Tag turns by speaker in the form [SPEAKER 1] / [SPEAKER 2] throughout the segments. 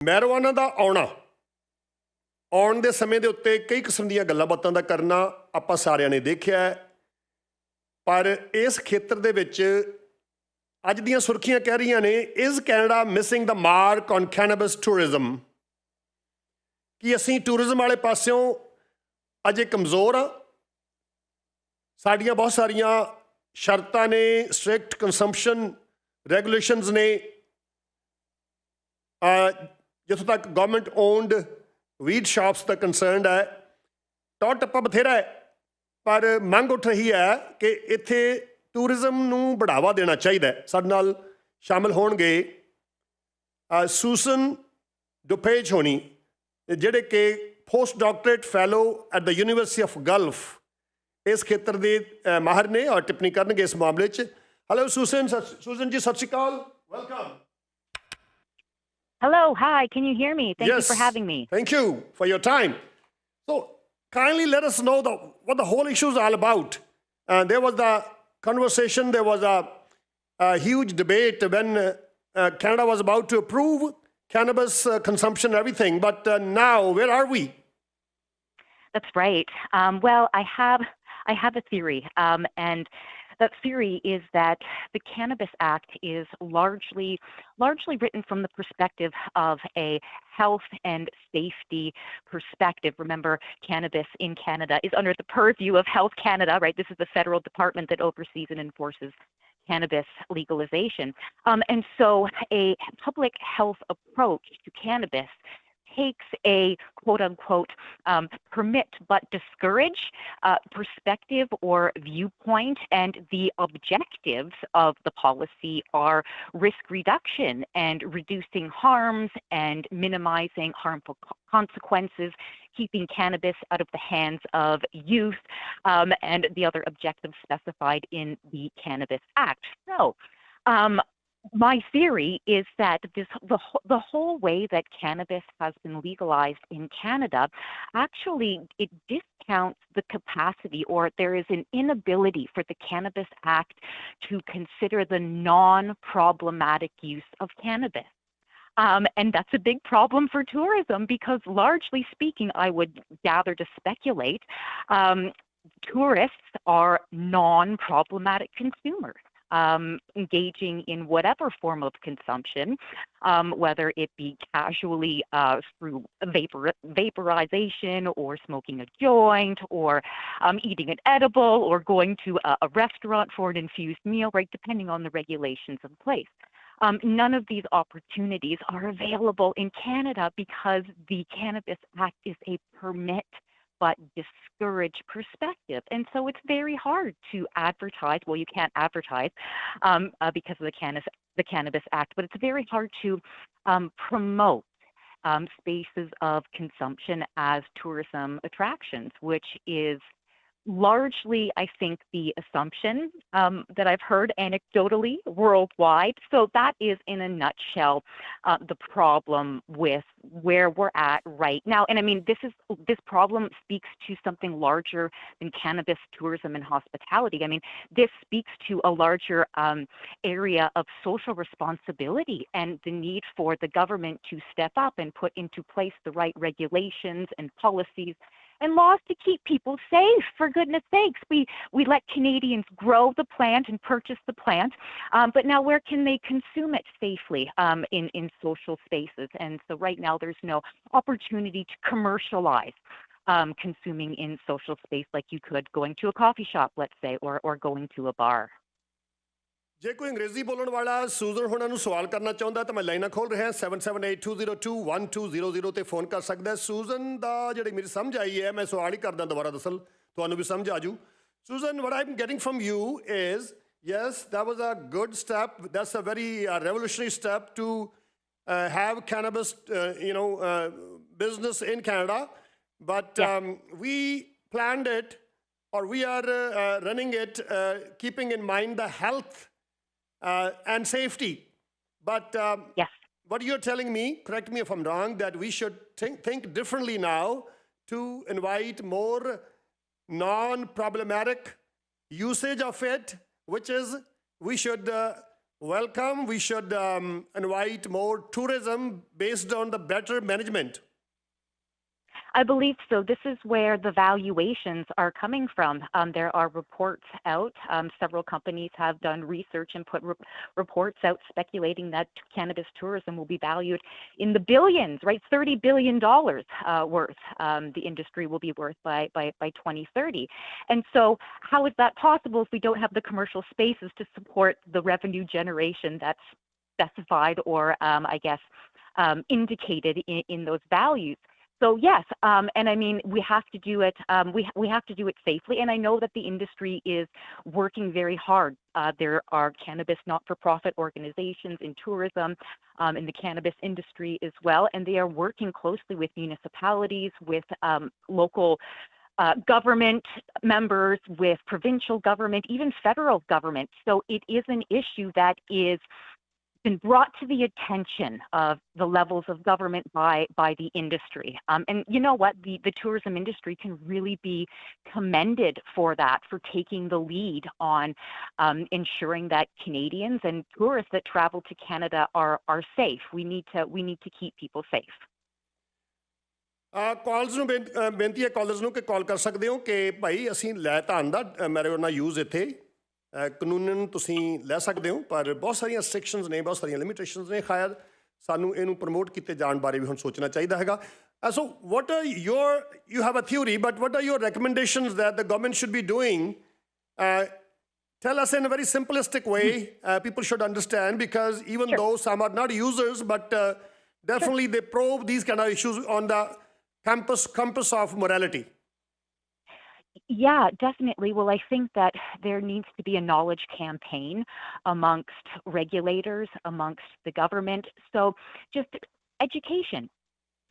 [SPEAKER 1] ਮੈਰਿਜੂਆਨਾ ਦਾ ਆਉਣ ਦੇ ਸਮੇਂ ਦੇ ਉੱਤੇ ਕਈ ਕਿਸਮ ਦੀਆਂ ਗੱਲਾਂ ਬਾਤਾਂ ਦਾ ਕਰਨਾ ਆਪਾਂ ਸਾਰਿਆਂ ਨੇ ਦੇਖਿਆ ਹੈ। ਪਰ ਇਸ ਖੇਤਰ ਦੇ ਵਿੱਚ ਅੱਜ ਦੀਆਂ ਸੁਰਖੀਆਂ ਕਹਿ ਰਹੀਆਂ ਨੇ, is Canada missing the mark on cannabis tourism, ਕਿ ਅਸੀਂ ਟੂਰਿਜ਼ਮ ਵਾਲੇ ਪਾਸਿਓਂ ਅਜੇ ਕਮਜ਼ੋਰ ਹਾਂ। ਸਾਡੀਆਂ ਬਹੁਤ ਸਾਰੀਆਂ ਸ਼ਰਤਾਂ ਨੇ, ਸਟ੍ਰਿਕਟ ਕੰਜ਼ੰਪਸ਼ਨ ਰੈਗੂਲੇਸ਼ਨਸ ਨੇ, ਜਿੱਥੋਂ ਤੱਕ ਗਵਰਨਮੈਂਟ ਓਨਡ ਵੀਡ ਸ਼ਾਪਸ ਦਾ ਕੰਸਰਨਡ ਹੈ। ਟੌਰ ਟੱਪਾ ਬਥੇਰਾ ਹੈ, ਪਰ ਮੰਗ ਉੱਠ ਰਹੀ ਹੈ ਕਿ ਇੱਥੇ ਟੂਰਿਜ਼ਮ ਨੂੰ ਬੜਾਵਾ ਦੇਣਾ ਚਾਹੀਦਾ ਹੈ। ਸਾਡੇ ਨਾਲ ਸ਼ਾਮਿਲ ਹੋਣਗੇ ਸੂਜ਼ਨ ਡੁਪੇਜ ਹੋਣੀ, ਜਿਹੜੇ ਕਿ post doctorate fellow at the university of Gulf ਇਸ ਖੇਤਰ ਦੇ ਮਾਹਰ ਨੇ ਔਰ ਟਿੱਪਣੀ ਕਰਨਗੇ ਇਸ ਮਾਮਲੇ 'ਚ। ਹੈਲੋ ਸੂਜ਼ਨ ਜੀ, ਸਤਿ ਸ਼੍ਰੀ ਅਕਾਲ, welcome.
[SPEAKER 2] Hello, hi, can you hear me? Thank you for having me.
[SPEAKER 1] Thank you for your time. So kindly let us know what the whole issue is all about. There was the conversation, there was a huge debate when Canada was about to approve cannabis consumption and everything, but now where are we?
[SPEAKER 2] That's right. Well, I have a theory, and that theory is that the Cannabis Act is largely written from the perspective of a health and safety perspective. Remember, cannabis in Canada is under the purview of Health Canada, right? This is the federal department that oversees and enforces cannabis legalization. And so a public health approach to cannabis takes a quote-unquote permit but discourage perspective or viewpoint, and the objectives of the policy are risk reduction and reducing harms and minimizing harmful consequences, keeping cannabis out of the hands of youth, and the other objectives specified in the Cannabis Act. So, my theory is that the whole way that cannabis has been legalized in Canada, actually it discounts the capacity, or there is an inability for the Cannabis Act to consider the non-problematic use of cannabis. And that's a big problem for tourism because, largely speaking, I would gather to speculate, tourists are non-problematic consumers. Engaging in whatever form of consumption, whether it be casually through vaporization or smoking a joint or eating an edible or going to a restaurant for an infused meal, right, depending on the regulations in place. None of these opportunities are available in Canada because the Cannabis Act is a permit but discourage perspective. And so it's very hard to advertise. Well, you can't advertise because of the Cannabis Act, but it's very hard to promote spaces of consumption as tourism attractions, which is largely, I think, the assumption that I've heard anecdotally worldwide. So that is, in a nutshell, the problem with where we're at right now. And I mean, this problem speaks to something larger than cannabis tourism and hospitality. I mean, this speaks to a larger area of social responsibility and the need for the government to step up and put into place the right regulations and policies and laws to keep people safe. For goodness sakes, we let Canadians grow the plant and purchase the plant, but now where can they consume it safely in social spaces? And so right now there's no opportunity to commercialize consuming in social space like you could going to a coffee shop, let's say, or going to a bar.
[SPEAKER 1] ਜੇ ਕੋਈ ਅੰਗਰੇਜ਼ੀ ਬੋਲਣ ਵਾਲਾ Susan ਹੋਣਾ ਨੂੰ ਸਵਾਲ ਕਰਨਾ ਚਾਹੁੰਦਾ ਤਾਂ ਮੈਂ ਲਾਈਨਾਂ ਖੋਲ ਰਿਹਾ 7782021200 ਤੇ ਫੋਨ ਕਰ ਸਕਦਾ। ਸੂਜ਼ਨ ਦਾ ਜਿਹੜੀ ਮੇਰੀ ਸਮਝ ਆਈ ਹੈ, ਮੈਂ ਸਵਾਲ ਹੀ ਕਰਦਾ ਦੁਬਾਰਾ, ਦਰਅਸਲ ਤੁਹਾਨੂੰ ਵੀ ਸਮਝ ਆ ਜੂ। Susan, what I'm getting from you is, yes, that was a good step. That's a very revolutionary step to have cannabis, business in Canada. But we planned it, or we are running it, keeping in mind the health and safety. But what you're telling me, correct me if I'm wrong, that we should think differently now to invite more non-problematic usage of it, which is we should Welcome. We should invite more tourism based on the better management.
[SPEAKER 2] I believe so. This is where the valuations are coming from. There are reports out. Several companies have done research and put reports out speculating that cannabis tourism will be valued in the billions, right? $30 billion worth. The industry will be worth by 2030. And so how is that possible if we don't have the commercial spaces to support the revenue generation that's specified or, indicated in those values? So yes, and I mean we have to do it. We have to do it safely, and I know that the industry is working very hard. There are cannabis not-for-profit organizations in tourism, in the cannabis industry as well, and they are working closely with municipalities, with local government members, with provincial government, even federal government. So it is an issue that is been brought to the attention of the levels of government by the industry. And you know what? The tourism industry can really be commended for that, for taking the lead on ensuring that Canadians and tourists that travel to Canada are safe. We need to keep people safe.
[SPEAKER 1] ਕਾਲਸ ਨੂੰ ਬੇਨਤੀ ਹੈ callers ਨੂੰ ਕਿ ਕਾਲ ਕਰ ਸਕਦੇ ਹੋ ਕਿ ਭਾਈ ਅਸੀਂ ਲੈ ਤਾਂ ਆਂਦਾ ਮੈਰੀਜੁਆਨਾ ਯੂਜ਼ ਇੱਥੇ ਕਾਨੂੰਨ ਤੁਸੀਂ ਲੈ ਸਕਦੇ ਹੋ ਪਰ ਬਹੁਤ ਸਾਰੀਆਂ ਸਟ੍ਰਿਕਸ਼ਨਸ ਨੇ ਬਹੁਤ ਸਾਰੀਆਂ ਲਿਮਿਟੇਸ਼ਨਸ ਨੇ ਸ਼ਾਇਦ ਸਾਨੂੰ ਇਹਨੂੰ ਪ੍ਰਮੋਟ ਕੀਤੇ ਜਾਣ ਬਾਰੇ ਵੀ ਹੁਣ ਸੋਚਣਾ ਚਾਹੀਦਾ ਹੈਗਾ so what are your you have a theory but what are your recommendations that the government should be doing tell us in a very simplistic way people should understand because even though some are not users but definitely they probe these kind of issues on the compass of morality.
[SPEAKER 2] Yeah, definitely. Well, I think that there needs to be a knowledge campaign amongst regulators, amongst the government. So just education,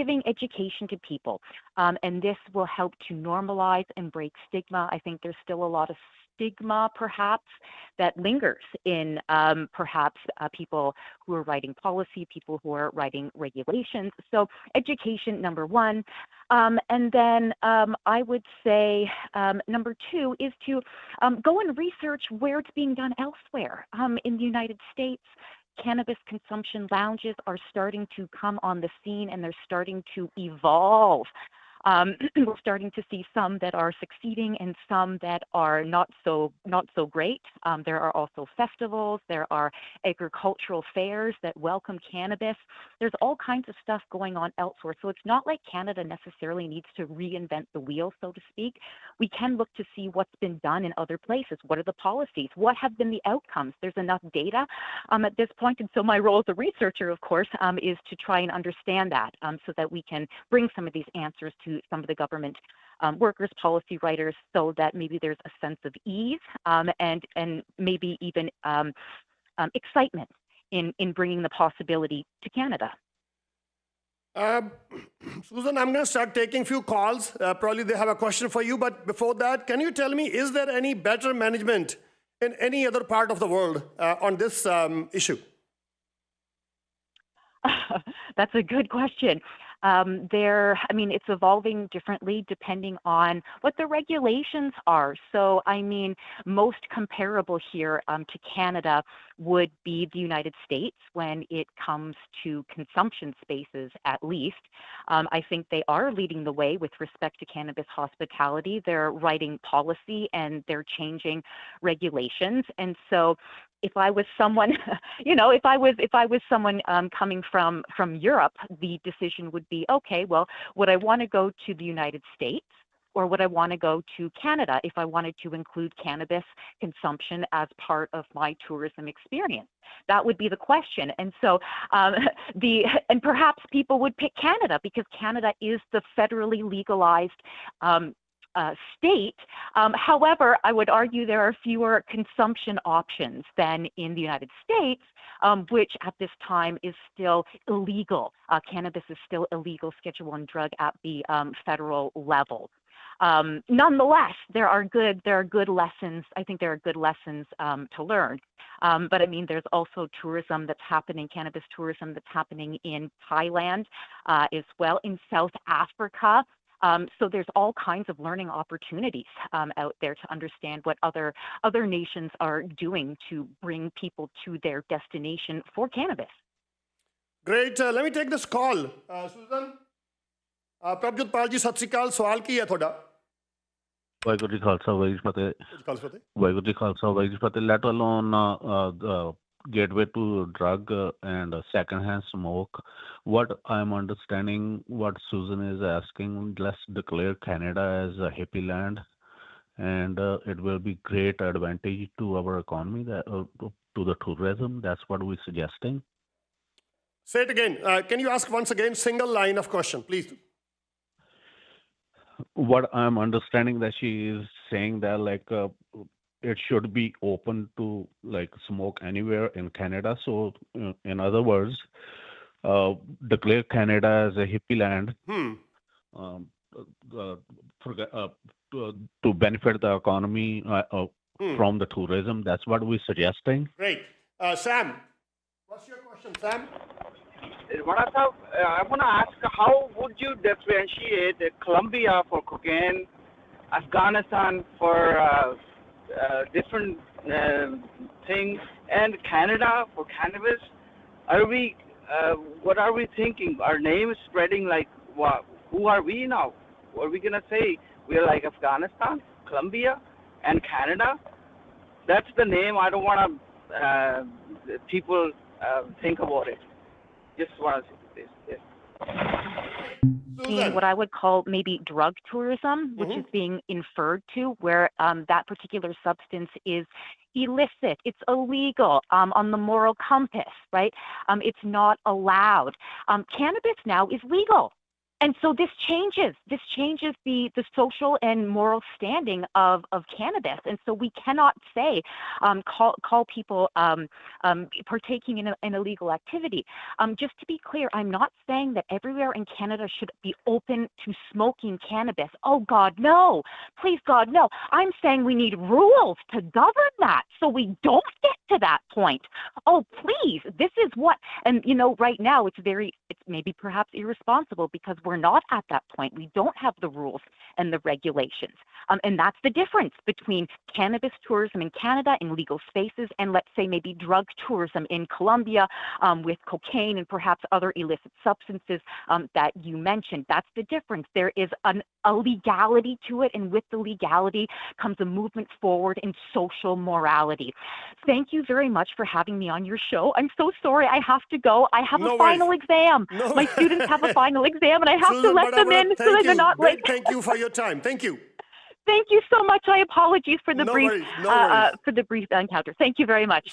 [SPEAKER 2] giving education to people. And this will help to normalize and break stigma. I think there's still a lot of stigma perhaps that lingers in perhaps people who are writing policy, people who are writing regulations. So education, number one. And then I would say number two is to go and research where it's being done elsewhere. In the United States, cannabis consumption lounges are starting to come on the scene and they're starting to evolve. We're starting to see some that are succeeding and some that are not so great. There are also festivals. There are agricultural fairs that welcome cannabis. There's all kinds of stuff going on elsewhere. So it's not like Canada necessarily needs to reinvent the wheel, so to speak. We can look to see what's been done in other places. What are the policies? What have been the outcomes? There's enough data at this point. And so my role as a researcher, of course, is to try and understand that so that we can bring some of these answers to some of the government workers, policy writers, so that maybe there's a sense of ease and maybe even excitement in bringing the possibility to Canada.
[SPEAKER 1] Susan, I'm going to start taking few calls. Probably they have a question for you, but before that, can you tell me, is there any better management in any other part of the world on this issue?
[SPEAKER 2] That's a good question. It's evolving differently depending on what the regulations are. So, I mean, most comparable here to Canada would be the United States when it comes to consumption spaces, at least. I think they are leading the way with respect to cannabis hospitality. They're writing policy and they're changing regulations. And so if I was someone, if I was someone coming from Europe, the decision would be, okay, well, would I want to go to the United States or would I want to go to Canada if I wanted to include cannabis consumption as part of my tourism experience? That would be the question. And so and perhaps people would pick Canada because Canada is the federally legalized state. However, I would argue there are fewer consumption options than in the United States, which at this time is still illegal. Cannabis is still illegal Schedule I drug at the federal level. Nonetheless, there are good lessons. I think there are good lessons to learn. But I mean, there's also tourism that's happening, cannabis tourism that's happening in Thailand as well, in South Africa. So there's all kinds of learning opportunities out there to understand what other nations are doing to bring people to their destination for cannabis.
[SPEAKER 1] Great. Let me take this call. Susan, Prabjot Pal ji, ਸਤਿ ਸ਼੍ਰੀ ਅਕਾਲ. ਸਵਾਲ ਕੀ ਹੈ ਤੁਹਾਡਾ?
[SPEAKER 3] ਵਾਹਿਗੁਰੂ ਜੀ ਖਾਲਸਾ ਵਾਹਿਗੁਰੂ ਜੀ ਫਤਿਹ ਵਾਹਿਗੁਰੂ ਜੀ ਖਾਲਸਾ ਵਾਹਿਗੁਰੂ ਜੀ ਫਤਿਹ let alone gateway to drug and second hand smoke. What I'm understanding, what Susan is asking, let's declare Canada as a hippie land, and it will be great advantage to our economy, to the tourism. That's what we're suggesting.
[SPEAKER 1] Say it again. Can you ask once again, single line of question, please?
[SPEAKER 3] What I'm understanding that she is saying that like it should be open to like smoke anywhere in Canada. So in other words, declare Canada as a hippie land to benefit the economy from the tourism. That's what we're suggesting.
[SPEAKER 1] Great. Sam, what's your question, Sam?
[SPEAKER 4] I want to ask, how would you differentiate Colombia for cocaine, Afghanistan for different things, and Canada for cannabis? What are we thinking? Our name is spreading like what? Who are we now? What are we going to say? We're like Afghanistan, Colombia, and Canada? That's the name. I don't want to people think about it. Just want to say this.
[SPEAKER 2] Susan. What I would call maybe drug tourism, which is being inferred to, where that particular substance is illicit, it's illegal on the moral compass, right? It's not allowed. Cannabis now is legal. And so this changes the social and moral standing of cannabis. And so we cannot say, call people partaking in an illegal activity. Just to be clear, I'm not saying that everywhere in Canada should be open to smoking cannabis. Oh God, no. Please God, no. I'm saying we need rules to govern that so we don't get to that point. Oh, please. This is what, and you know, right now it's maybe perhaps irresponsible because we're not at that point. We don't have the rules and the regulations. And that's the difference between cannabis tourism in Canada in legal spaces and let's say maybe drug tourism in Colombia with cocaine and perhaps other illicit substances that you mentioned. That's the difference. There is a legality to it, and with the legality comes a movement forward in social morality. Thank you very much for having me on your show. I'm so sorry I have to go. I have a final exam. My students have a final exam and I have to let them in so they're not late.
[SPEAKER 1] Thank you for your time. Thank you.
[SPEAKER 2] Thank you so much. I apologize for the brief encounter. Thank you very much.